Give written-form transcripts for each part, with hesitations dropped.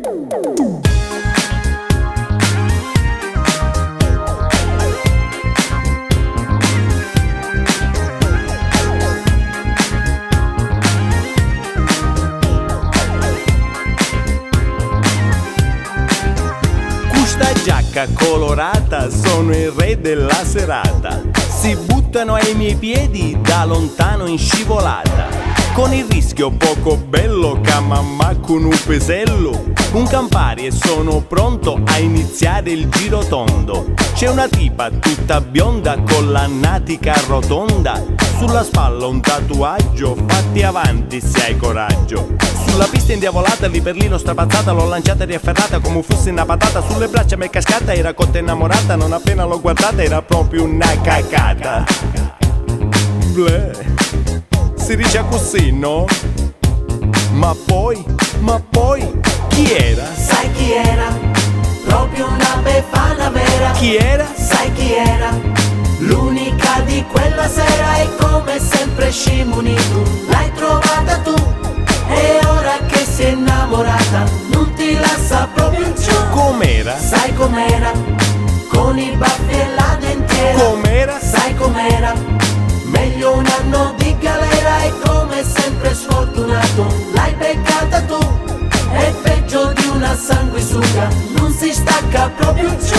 Questa giacca colorata, sono il re della serata. Si buttano ai miei piedi da lontano in scivolata. Con il rischio poco bello che mamma con un pesello. Un Campari e sono pronto a iniziare il giro tondo. C'è una tipa tutta bionda con la natica rotonda. Sulla spalla un tatuaggio, fatti avanti se hai coraggio. Sulla pista indiavolata, lì per lì l'ho strapazzata, l'ho lanciata e riafferrata come fosse una patata. Sulle braccia mi è cascata, era cotta innamorata, non appena l'ho guardata era proprio una cacata. Bleh, si dice così, no? Ma poi, chi era? Sai chi era? Proprio una befana vera. Chi era? Sai chi era? L'unica di quella sera e come sempre scimoni tu. L'hai trovata tu e ora che sei innamorata non ti lascia proprio giù. Com'era? Sai com'era? Con i baffi e la dentiera. Com'era? Sai com'era? Meglio un anno di galera e come sempre sfortunato l'hai beccata tu. È peggio di una sanguisuga, non si stacca proprio giù.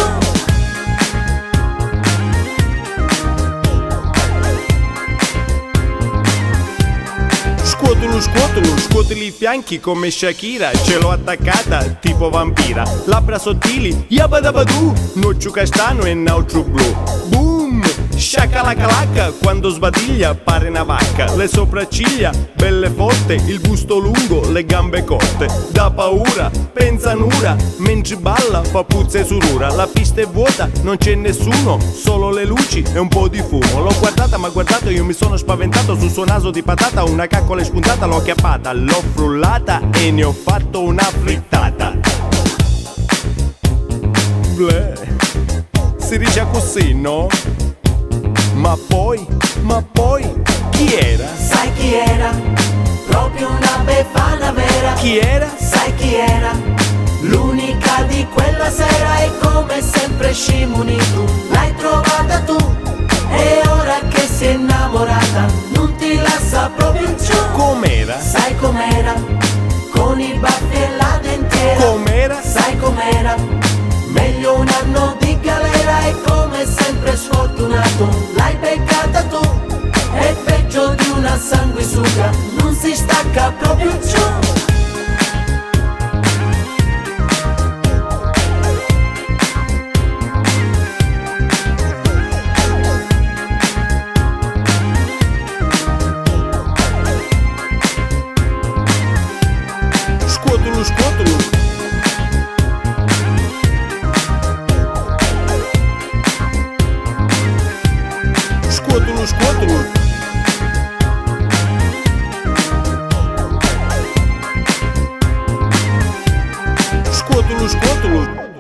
Scuotili i fianchi come Shakira. Ce l'ho attaccata tipo vampira. Labbra sottili, yabadabadu. Nocciu castano e nautru blu. Boom! Sciacalacalacca, quando sbadiglia pare una vacca. Le sopracciglia belle forte, il busto lungo, le gambe corte. Da paura, pensa nura, mentre balla fa puzza e surura. La pista è vuota, non c'è nessuno, solo le luci e un po' di fumo. L'ho guardata, m'ha guardato, io mi sono spaventato. Sul suo naso di patata una caccola è spuntata. L'ho acchiappata, l'ho frullata e ne ho fatto una frittata. Bleh, si dice così, no? Ma poi, chi era? Sai chi era? Proprio una befana vera. Chi era? Sai chi era? L'unica di quella sera e come sempre scimoni tu. L'hai trovata tu e ora che sei innamorata non ti lascia proprio giù. Com'era? Sai com'era? Con i baffi e la dentiera. Com'era? Sai com'era? Meglio un anno di galera e come sempre sfortunato l'hai beccata tu. È peggio di una sanguisuga, non si stacca proprio giù. Scuotilo. Scuotilo. Scuotilo.